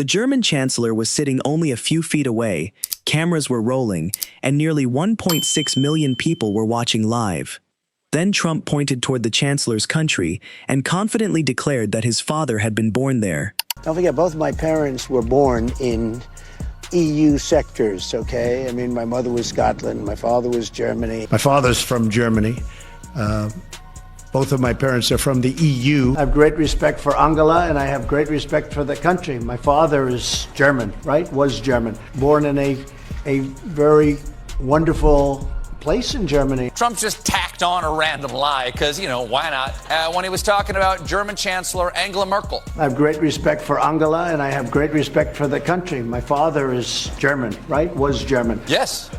The German Chancellor was sitting only a few feet away, cameras were rolling, and nearly 1.6 million people were watching live. Then Trump pointed toward the Chancellor's country and confidently declared that his father had been born there. Don't forget, both my parents were born in EU sectors, okay? I mean, my mother was Scotland, my father was Germany. My father's from Germany. Both of my parents are from the EU. I have great respect for Angela, and I have great respect for the country. My father is German, right? Was German. Born in a very wonderful place in Germany. Trump just tacked on a random lie because, why not? When he was talking about German Chancellor Angela Merkel. I have great respect for Angela, and I have great respect for the country. My father is German, right? Was German. Yes,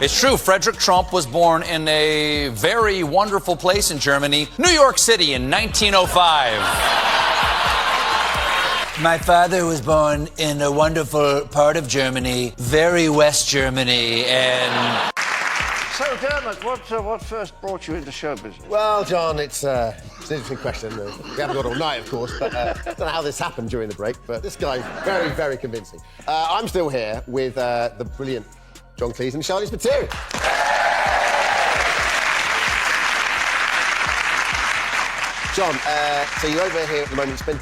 it's true. Frederick Trump was born in a very wonderful place in Germany, New York City, in 1905. My father was born in a wonderful part of Germany, very West Germany, and... So, Dermot, what first brought you into show business? Well, John, it's an interesting question. We haven't got all night, of course, but I don't know how this happened during the break, but this guy's very, very convincing. I'm still here with the brilliant John Cleese and Charlize Theron. John, so you're over here at the moment, spent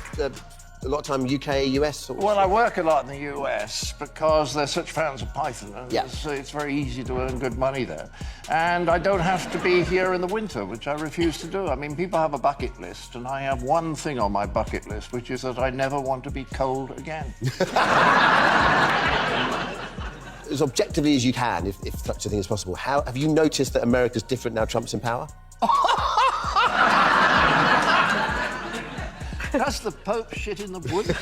a lot of time UK, US? Well, I work a lot in the US because they're such fans of Python, and yeah. it's very easy to earn good money there. And I don't have to be here in the winter, which I refuse to do. I mean, people have a bucket list, and I have one thing on my bucket list, which is that I never want to be cold again. As objectively as you can, if such a thing is possible, have you noticed that America's different now Trump's in power? Does the Pope shit in the woods? In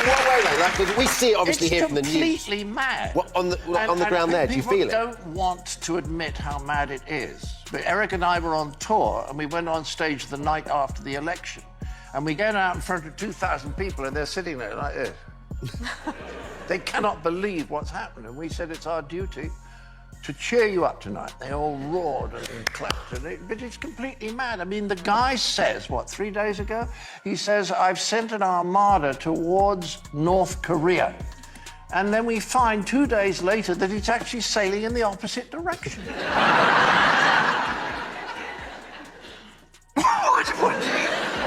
what way, though? Like, we see it obviously here from the news. It's completely mad. What, on the ground there, do you feel it? People don't want to admit how mad it is. But Eric and I were on tour, and we went on stage the night after the election. And we get out in front of 2,000 people, and they're sitting there like this. They cannot believe what's happened. And we said it's our duty to cheer you up tonight. They all roared and clapped, but it's completely mad. I mean, the guy says, 3 days ago? He says, I've sent an armada towards North Korea. And then we find 2 days later that it's actually sailing in the opposite direction.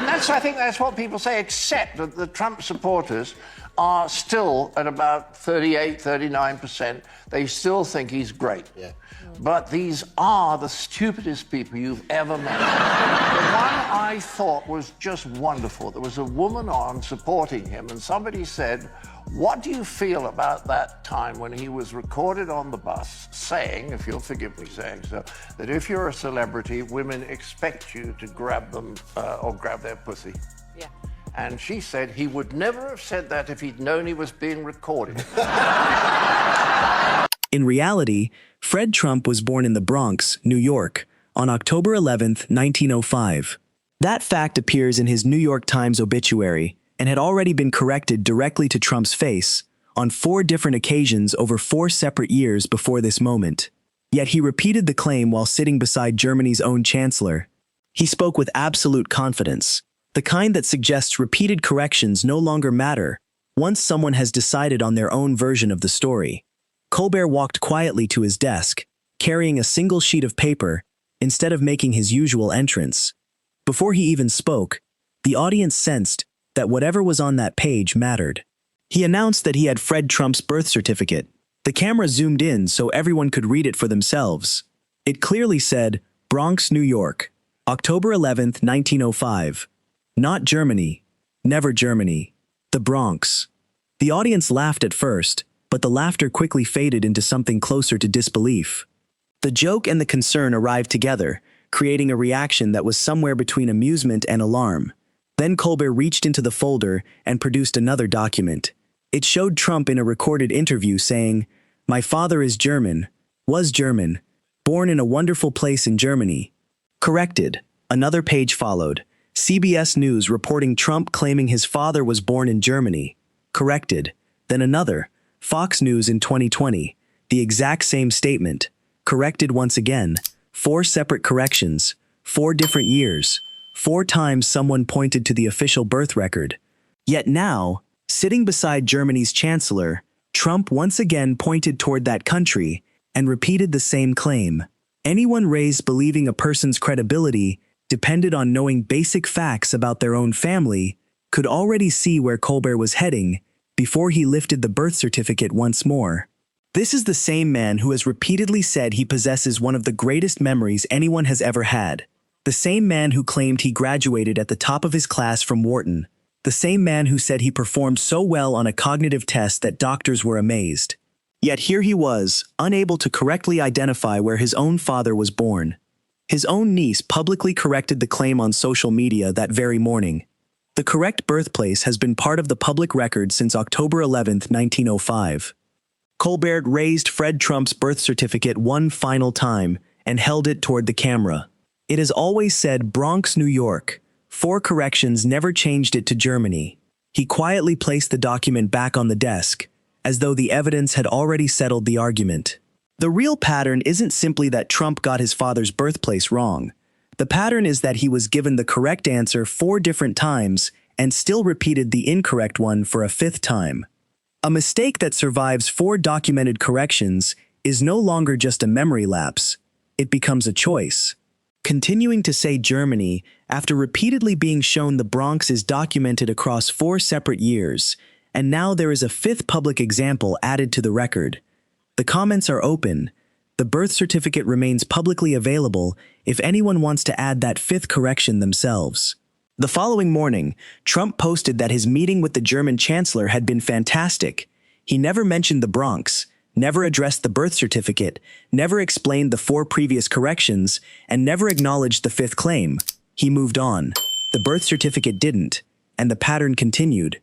And I think that's what people say, except that the Trump supporters are still at about 38, 39%. They still think he's great. Yeah. But these are the stupidest people you've ever met. The one I thought was just wonderful. There was a woman on supporting him, and somebody said, what do you feel about that time when he was recorded on the bus saying, if you'll forgive me saying so, that if you're a celebrity, women expect you to grab them or grab their pussy? Yeah. And she said he would never have said that if he'd known he was being recorded. In reality, Fred Trump was born in the Bronx, New York, on October 11th, 1905. That fact appears in his New York Times obituary and had already been corrected directly to Trump's face on 4 different occasions over 4 separate years before this moment. Yet he repeated the claim while sitting beside Germany's own chancellor. He spoke with absolute confidence, the kind that suggests repeated corrections no longer matter once someone has decided on their own version of the story. Colbert walked quietly to his desk, carrying a single sheet of paper, instead of making his usual entrance. Before he even spoke, the audience sensed that whatever was on that page mattered. He announced that he had Fred Trump's birth certificate. The camera zoomed in so everyone could read it for themselves. It clearly said, Bronx, New York, October 11th, 1905. Not Germany. Never Germany. The Bronx. The audience laughed at first, but the laughter quickly faded into something closer to disbelief. The joke and the concern arrived together, creating a reaction that was somewhere between amusement and alarm. Then Colbert reached into the folder and produced another document. It showed Trump in a recorded interview saying, "My father is German, was German, born in a wonderful place in Germany." Corrected. Another page followed. CBS News reporting Trump claiming his father was born in Germany. Corrected. Then another. Fox News in 2020. The exact same statement. Corrected once again. 4 separate corrections. 4 different years, 4 times someone pointed to the official birth record. Yet now, sitting beside Germany's Chancellor, Trump once again pointed toward that country and repeated the same claim. Anyone raised believing a person's credibility depended on knowing basic facts about their own family could already see where Colbert was heading before he lifted the birth certificate once more. This is the same man who has repeatedly said he possesses one of the greatest memories anyone has ever had. The same man who claimed he graduated at the top of his class from Wharton. The same man who said he performed so well on a cognitive test that doctors were amazed. Yet here he was, unable to correctly identify where his own father was born. His own niece publicly corrected the claim on social media that very morning. The correct birthplace has been part of the public record since October 11, 1905. Colbert raised Fred Trump's birth certificate one final time and held it toward the camera. It has always said Bronx, New York. 4 corrections never changed it to Germany. He quietly placed the document back on the desk, as though the evidence had already settled the argument. The real pattern isn't simply that Trump got his father's birthplace wrong. The pattern is that he was given the correct answer 4 different times and still repeated the incorrect one for a 5th time. A mistake that survives 4 documented corrections is no longer just a memory lapse. It becomes a choice. Continuing to say Germany, after repeatedly being shown the Bronx is documented across 4 separate years, and now there is a 5th public example added to the record. The comments are open. The birth certificate remains publicly available if anyone wants to add that 5th correction themselves. The following morning, Trump posted that his meeting with the German Chancellor had been fantastic. He never mentioned the Bronx, never addressed the birth certificate, never explained the 4 previous corrections, and never acknowledged the 5th claim. He moved on. The birth certificate didn't, and the pattern continued.